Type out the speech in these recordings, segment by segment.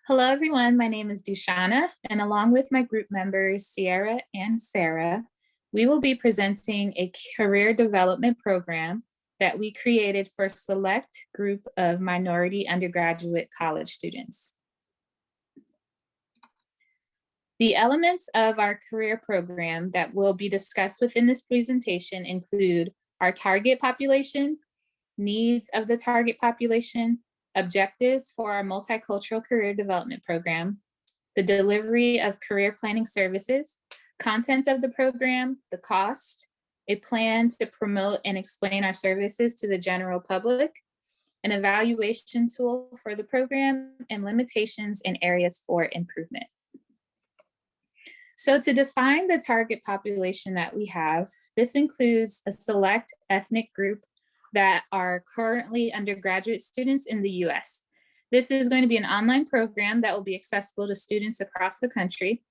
Hello, everyone. My name is Duchana, and along with my group members, Ciarria and Sara, we will be presenting a career development program that we created for a select group of minority undergraduate college students. The elements of our career program that will be discussed within this presentation include our target population, needs of the target population, objectives for our multicultural career development program, the delivery of career planning services, content of the program, the cost, a plan to promote and explain our services to the general public, an evaluation tool for the program, and limitations and areas for improvement. So to define the target population that we have, this includes a select ethnic group that are currently undergraduate students in the US. This is going to be an online program that will be accessible to students across the country.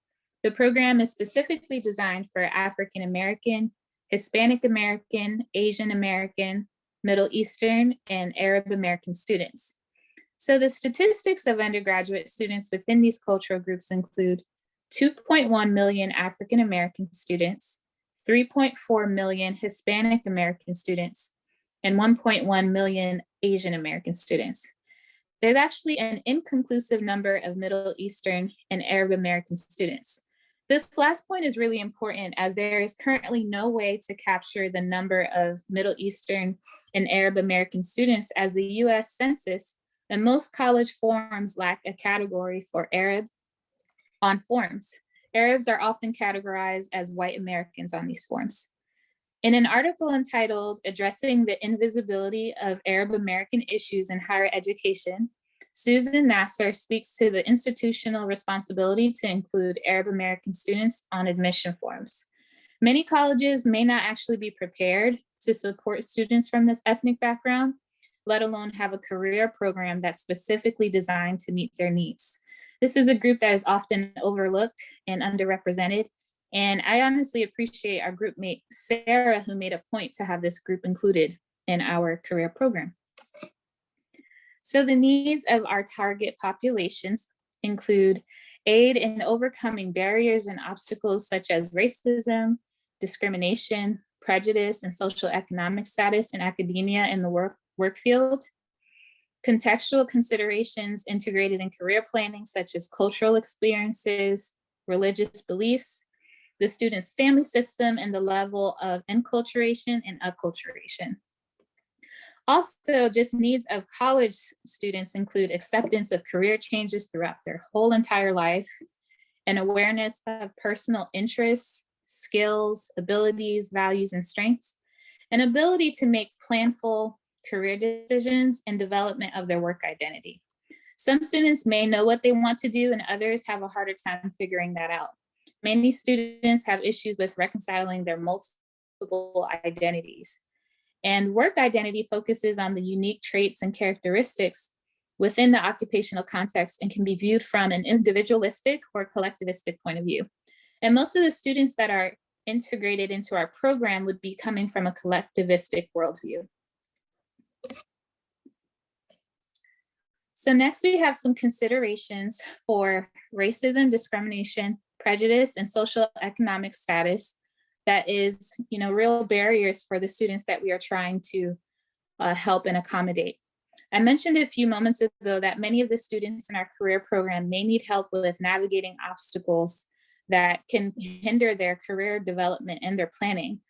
The program is specifically designed for African American, Hispanic American, Asian American, Middle Eastern, and Arab American students. So the statistics of undergraduate students within these cultural groups include 2.1 million African American students, 3.4 million Hispanic American students, and 1.1 million Asian American students. There's actually an inconclusive number of Middle Eastern and Arab American students. This last point is really important as there is currently no way to capture the number of Middle Eastern and Arab American students as the US Census and most college forms lack a category for Arab on forms. Arabs are often categorized as white Americans on these forms. In an article entitled Addressing the Invisibility of Arab American Issues in Higher Education, Susan Nasser speaks to the institutional responsibility to include Arab American students on admission forms. Many colleges may not actually be prepared to support students from this ethnic background, let alone have a career program that's specifically designed to meet their needs. This is a group that is often overlooked and underrepresented. And I honestly appreciate our group mate, Sara, who made a point to have this group included in our career program. So the needs of our target populations include aid in overcoming barriers and obstacles such as racism, discrimination, prejudice, and social economic status in academia and the work field, contextual considerations integrated in career planning, such as cultural experiences, religious beliefs, the student's family system, and the level of enculturation and acculturation. Also, just needs of college students include acceptance of career changes throughout their whole entire life, an awareness of personal interests, skills, abilities, values, and strengths, an ability to make planful career decisions and development of their work identity. Some students may know what they want to do and others have a harder time figuring that out. Many students have issues with reconciling their multiple identities. And work identity focuses on the unique traits and characteristics within the occupational context and can be viewed from an individualistic or collectivistic point of view. And most of the students that are integrated into our program would be coming from a collectivistic worldview. So next we have some considerations for racism, discrimination, prejudice, and social economic status that is, real barriers for the students that we are trying to help and accommodate. I mentioned a few moments ago that many of the students in our career program may need help with navigating obstacles that can hinder their career development and their planning.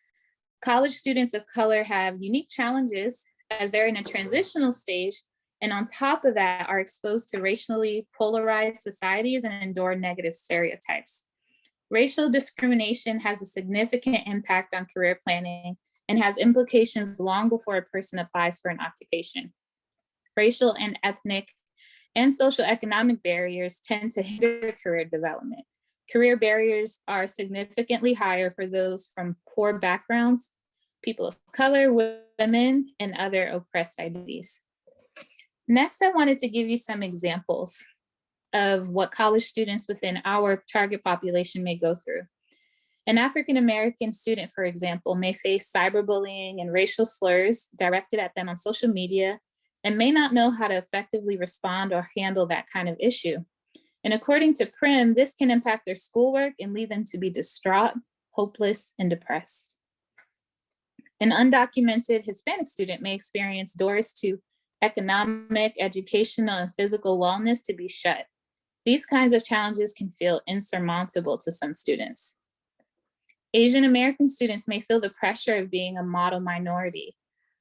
College students of color have unique challenges as they're in a transitional stage, and on top of that are exposed to racially polarized societies and endure negative stereotypes. Racial discrimination has a significant impact on career planning and has implications long before a person applies for an occupation. Racial and ethnic and social economic barriers tend to hinder career development. Career barriers are significantly higher for those from poor backgrounds, people of color, women, and other oppressed identities. Next, I wanted to give you some examples of what college students within our target population may go through. An African-American student, for example, may face cyberbullying and racial slurs directed at them on social media and may not know how to effectively respond or handle that kind of issue. And according to Prim, this can impact their schoolwork and lead them to be distraught, hopeless, and depressed. An undocumented Hispanic student may experience doors to economic, educational, and physical wellness to be shut. These kinds of challenges can feel insurmountable to some students. Asian American students may feel the pressure of being a model minority.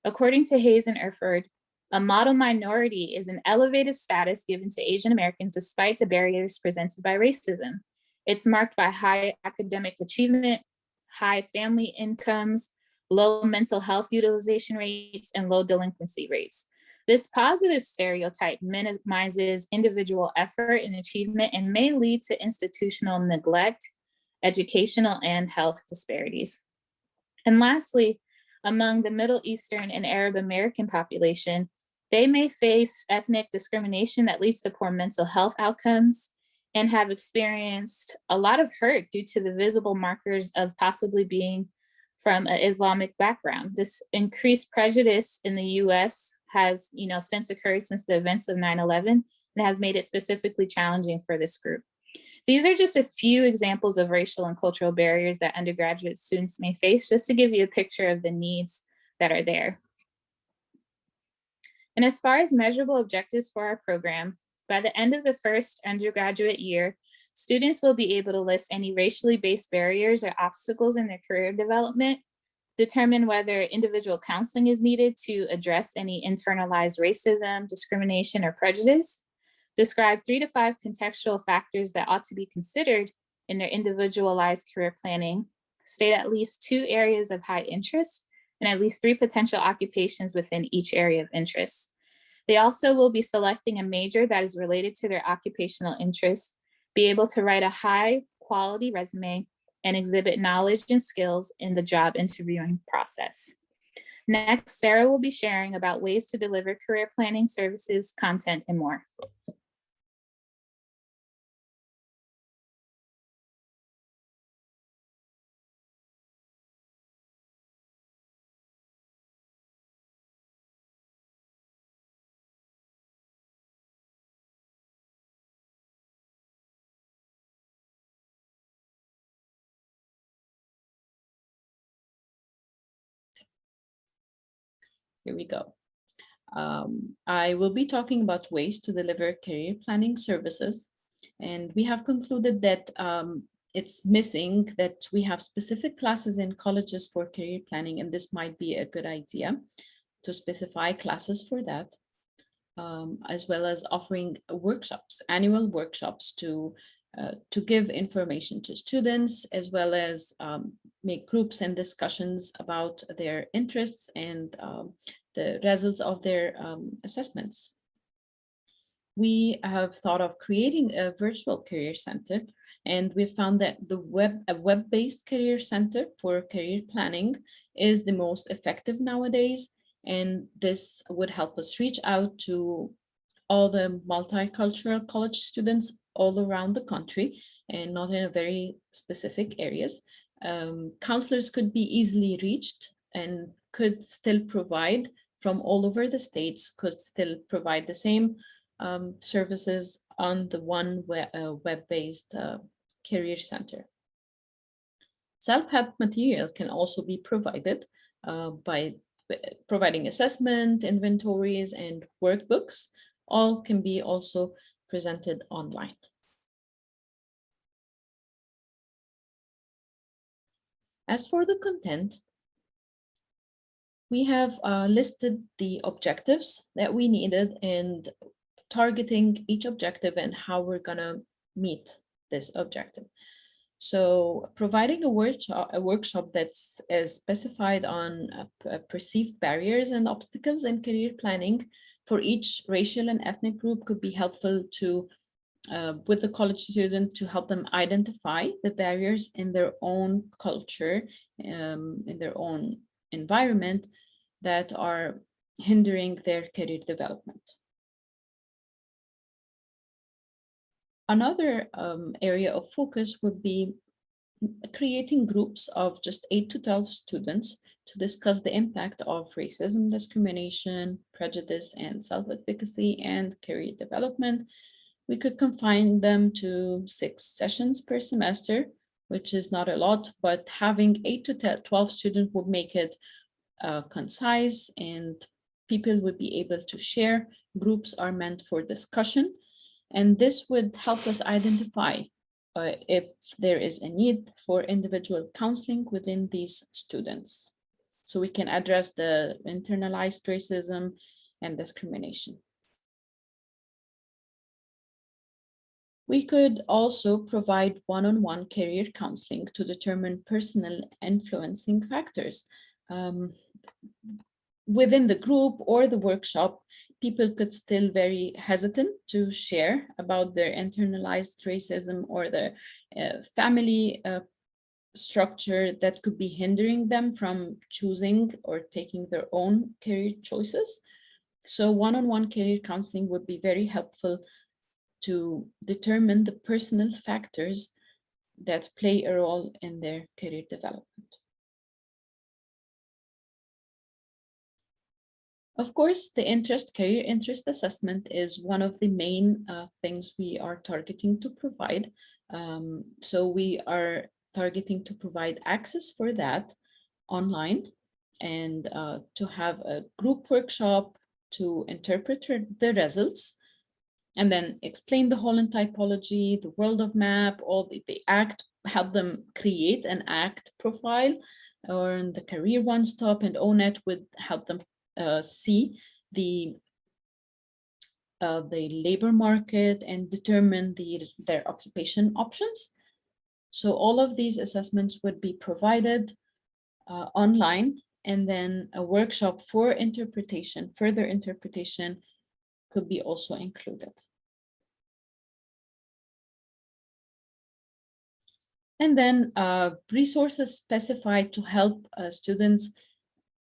According to Hayes and Erford, a model minority is an elevated status given to Asian Americans despite the barriers presented by racism. It's marked by high academic achievement, high family incomes, low mental health utilization rates, and low delinquency rates. This positive stereotype minimizes individual effort and achievement and may lead to institutional neglect, educational, and health disparities. And lastly, among the Middle Eastern and Arab American population, they may face ethnic discrimination that leads to poor mental health outcomes and have experienced a lot of hurt due to the visible markers of possibly being from an Islamic background. This increased prejudice in the US has since occurred since the events of 9/11 and has made it specifically challenging for this group. These are just a few examples of racial and cultural barriers that undergraduate students may face, just to give you a picture of the needs that are there. And as far as measurable objectives for our program, by the end of the first undergraduate year, students will be able to list any racially based barriers or obstacles in their career development, determine whether individual counseling is needed to address any internalized racism, discrimination, or prejudice, describe 3 to 5 contextual factors that ought to be considered in their individualized career planning, state at least 2 areas of high interest, and at least 3 potential occupations within each area of interest. They also will be selecting a major that is related to their occupational interests, be able to write a high quality resume, and exhibit knowledge and skills in the job interviewing process. Next, Sarah will be sharing about ways to deliver career planning services, content, and more. Here we go. I will be talking about ways to deliver career planning services. And we have concluded that it's missing that we have specific classes in colleges for career planning, and this might be a good idea to specify classes for that, as well as offering workshops, annual workshops to give information to students, as well as make groups and discussions about their interests and the results of their assessments. We have thought of creating a virtual career center, and we found that a web-based career center for career planning is the most effective nowadays, and this would help us reach out to all the multicultural college students all around the country and not in a very specific areas. Counselors could be easily reached and could still provide from all over the states, could still provide the same services on the one web-based career center. Self-help material can also be provided by providing assessment, inventories, and workbooks. All can be also presented online. As for the content, we have listed the objectives that we needed and targeting each objective and how we're gonna meet this objective. So providing a workshop that's specified on perceived barriers and obstacles in career planning for each racial and ethnic group could be helpful to with the college student to help them identify the barriers in their own culture, in their own environment that are hindering their career development. Another area of focus would be creating groups of just 8 to 12 students to discuss the impact of racism, discrimination, prejudice, and self-efficacy and career development. We could confine them to 6 sessions per semester, which is not a lot, but having 8 to 12 students would make it concise, and people would be able to share. Groups are meant for discussion, and this would help us identify if there is a need for individual counseling within these students, so we can address the internalized racism and discrimination. We could also provide one-on-one career counseling to determine personal influencing factors. Within the group or the workshop, people could still very hesitant to share about their internalized racism or the family structure that could be hindering them from choosing or taking their own career choices. So one-on-one career counseling would be very helpful to determine the personal factors that play a role in their career development. Of course, the career interest assessment is one of the main things we are targeting to provide. So we are targeting to provide access for that online, and to have a group workshop to interpret the results, and then explain the Holland typology, the world of map, all the ACT, help them create an ACT profile, or the career one-stop, and ONET would help them see the labor market and determine their occupation options. So all of these assessments would be provided online, and then a workshop for interpretation, further interpretation, could be also included. And then resources specified to help students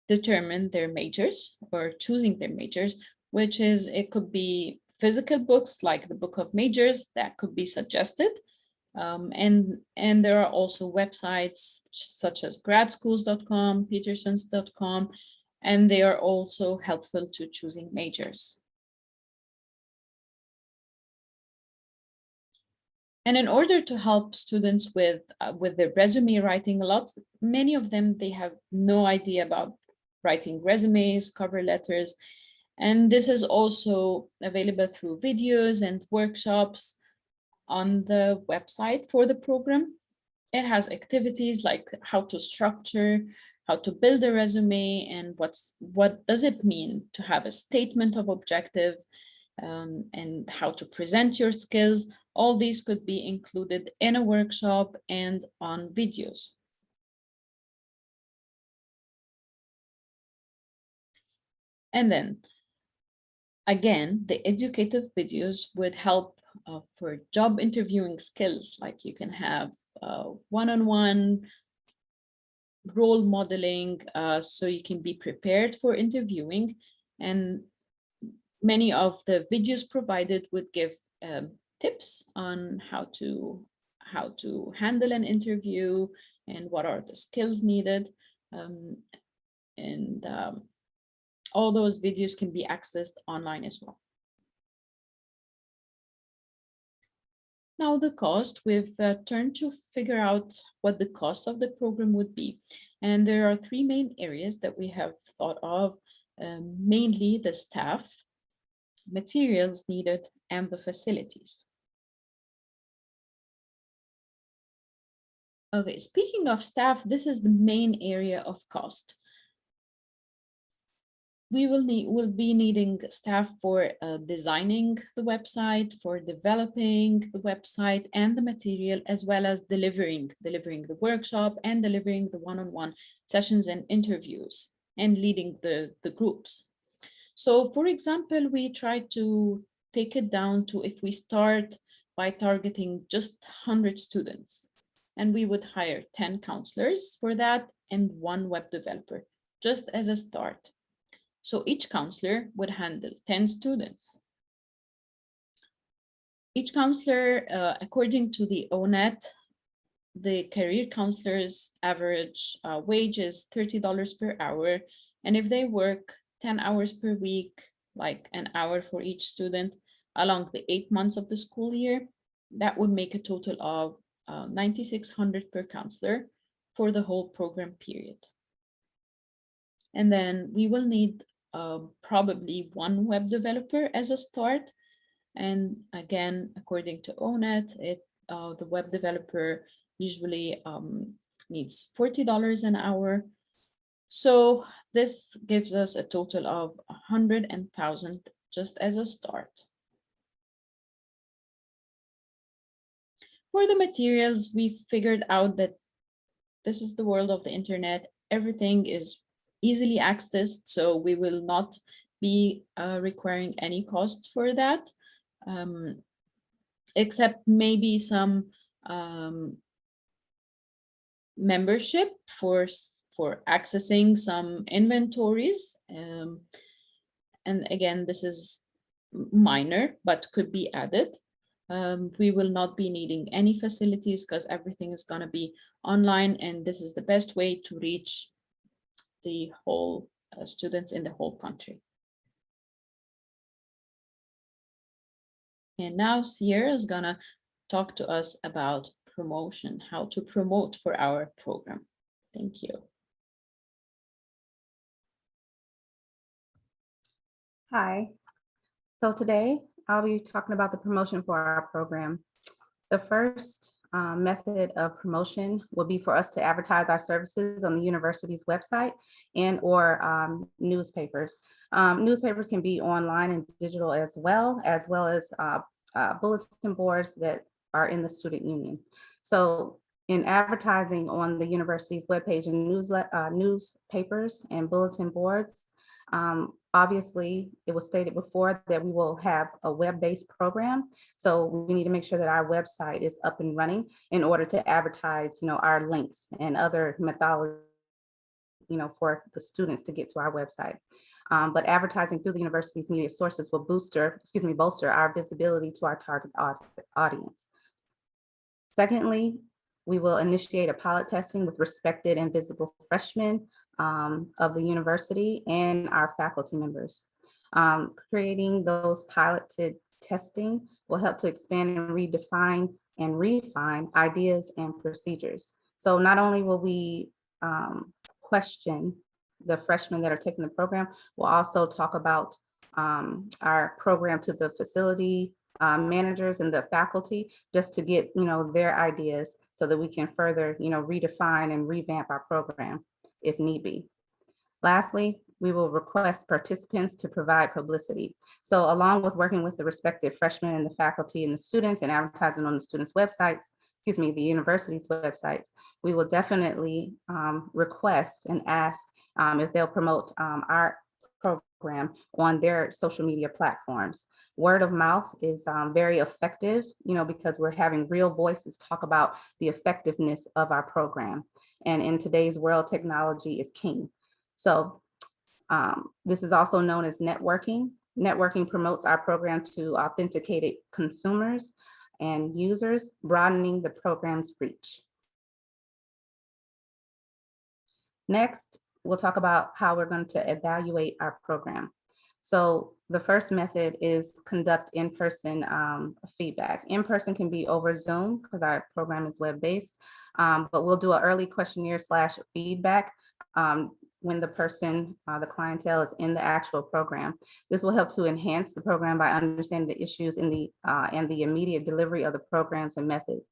determine their majors or choosing their majors, which is, it could be physical books like the Book of Majors that could be suggested. And there are also websites such as gradschools.com, petersons.com, and they are also helpful to choosing majors. And in order to help students with their resume writing, many of them, they have no idea about writing resumes, cover letters. And this is also available through videos and workshops on the website for the program. It has activities like how to structure, how to build a resume, and what does it mean to have a statement of objective, and how to present your skills. All these could be included in a workshop and on videos. And then, again, the educative videos would help for job interviewing skills, like you can have one-on-one role modeling, so you can be prepared for interviewing. And many of the videos provided would give tips on how to handle an interview and what are the skills needed. All those videos can be accessed online as well. Now the cost, we've turned to figure out what the cost of the program would be. And there are 3 main areas that we have thought of, mainly the staff, materials needed, and the facilities. Okay, speaking of staff, this is the main area of cost. We will be needing staff for designing the website, for developing the website and the material, as well as delivering the workshop and delivering the one-on-one sessions and interviews, and leading the groups. So for example, we try to take it down to, if we start by targeting just 100 students, and we would hire 10 counselors for that and 1 web developer, just as a start. So each counselor would handle 10 students. Each counselor, according to the ONET the career counselor's average wage is $30 per hour. And if they work 10 hours per week, like an hour for each student, along the 8 months of the school year, that would make a total of $9,600 per counselor for the whole program period. And then we will need probably one web developer as a start. And again, according to ONET, the web developer usually needs $40 an hour. So this gives us a total of 100,000 just as a start. For the materials, we figured out that this is the world of the internet. Everything is easily accessed, so we will not be requiring any cost for that, except maybe some membership for accessing some inventories. And again, this is minor, but could be added. We will not be needing any facilities because everything is going to be online, and this is the best way to reach the whole students in the whole country. And now Ciarria is going to talk to us about promotion, how to promote for our program. Thank you. Hi. So today I'll be talking about the promotion for our program. The first method of promotion will be for us to advertise our services on the university's website and or newspapers. Newspapers can be online and digital as well as bulletin boards that are in the student union. So in advertising on the university's webpage and newspapers and bulletin boards, obviously, it was stated before that we will have a web-based program. So we need to make sure that our website is up and running in order to advertise, our links and other methodology, for the students to get to our website. But advertising through the university's media sources will bolster our visibility to our target audience. Secondly, we will initiate a pilot testing with respected and visible freshmen of the university and our faculty members. Creating those piloted testing will help to expand and redefine and refine ideas and procedures. So not only will we question the freshmen that are taking the program, we'll also talk about our program to the facility managers and the faculty, just to get their ideas so that we can further redefine and revamp our program if need be. Lastly, we will request participants to provide publicity. So along with working with the respective freshmen and the faculty and the students and advertising on the students' websites, the university's websites, we will definitely request and ask if they'll promote our program on their social media platforms. Word of mouth is very effective, because we're having real voices talk about the effectiveness of our program. And in today's world, technology is king. So this is also known as networking. Networking promotes our program to authenticated consumers and users, broadening the program's reach. Next, we'll talk about how we're going to evaluate our program. So the first method is conduct in-person feedback. In-person can be over Zoom because our program is web-based, but we'll do an early questionnaire / feedback when the person, the clientele is in the actual program. This will help to enhance the program by understanding the issues in the and the immediate delivery of the programs and methods.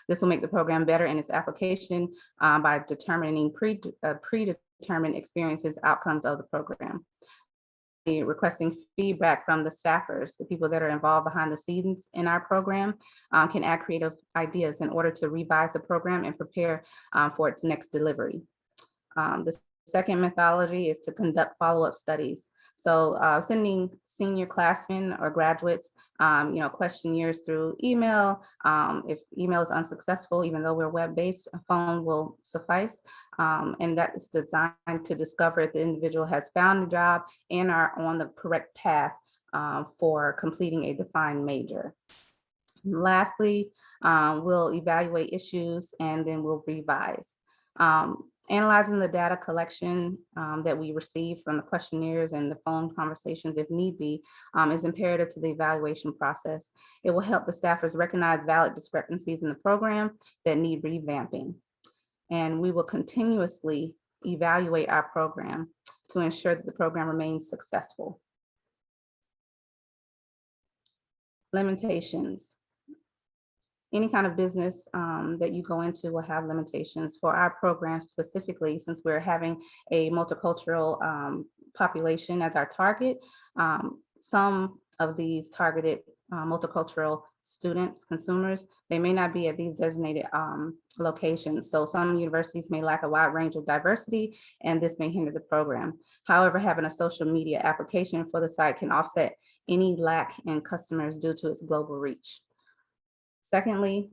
This will make the program better in its application by determining predetermined experiences, outcomes of the program. Requesting feedback from the staffers, the people that are involved behind the scenes in our program, can add creative ideas in order to revise the program and prepare for its next delivery. The second methodology is to conduct follow-up studies. So sending senior classmen or graduates, questionnaires through email. If email is unsuccessful, even though we're web-based, a phone will suffice. And that is designed to discover if the individual has found a job and are on the correct path for completing a defined major. And lastly, We'll evaluate issues and then we'll revise. Analyzing the data collection that we receive from the questionnaires and the phone conversations, if need be, is imperative to the evaluation process. It will help the staffers recognize valid discrepancies in the program that need revamping. And we will continuously evaluate our program to ensure that the program remains successful. Limitations. Any kind of business that you go into will have limitations. For our program specifically, since we're having a multicultural population as our target, some of these targeted multicultural students, consumers, they may not be at these designated locations. So some universities may lack a wide range of diversity, and this may hinder the program. However, having a social media application for the site can offset any lack in customers due to its global reach. Secondly,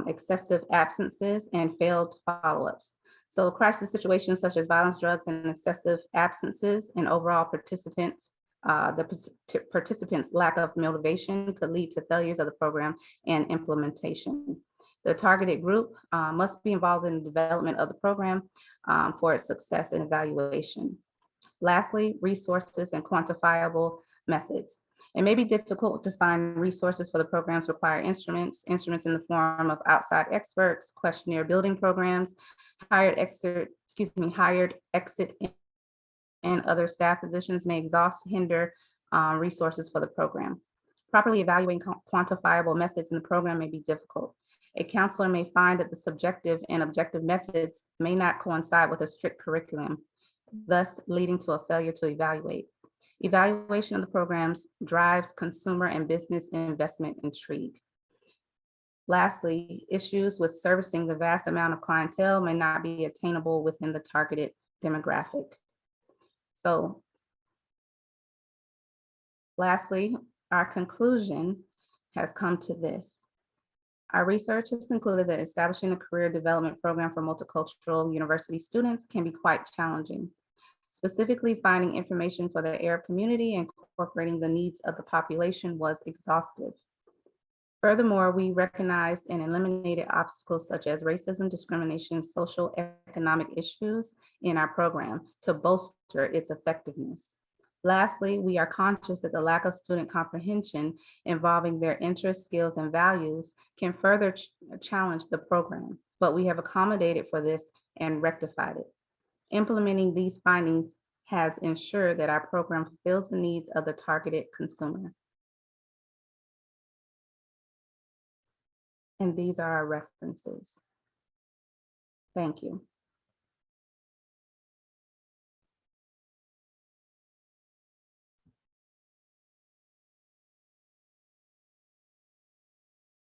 excessive absences and failed follow-ups. So crisis situations such as violence, drugs, and excessive absences and overall participants' lack of motivation could lead to failures of the program and implementation. The targeted group must be involved in the development of the program for its success and evaluation. Lastly, resources and quantifiable methods. It may be difficult to find resources for the programs require instruments in the form of outside experts, questionnaire building programs, hired exit, and other staff positions may exhaust, hinder resources for the program. Properly evaluating quantifiable methods in the program may be difficult. A counselor may find that the subjective and objective methods may not coincide with a strict curriculum, thus leading to a failure to evaluate. Evaluation of the programs drives consumer and business investment intrigue. Lastly, issues with servicing the vast amount of clientele may not be attainable within the targeted demographic. So lastly, our conclusion has come to this. Our research has concluded that establishing a career development program for multicultural university students can be quite challenging. Specifically, finding information for the Arab community and incorporating the needs of the population was exhaustive. Furthermore, we recognized and eliminated obstacles such as racism, discrimination, social, economic issues in our program to bolster its effectiveness. Lastly, we are conscious that the lack of student comprehension involving their interests, skills, and values can further challenge the program, but we have accommodated for this and rectified it. Implementing these findings has ensured that our program fulfills the needs of the targeted consumer. And these are our references. Thank you.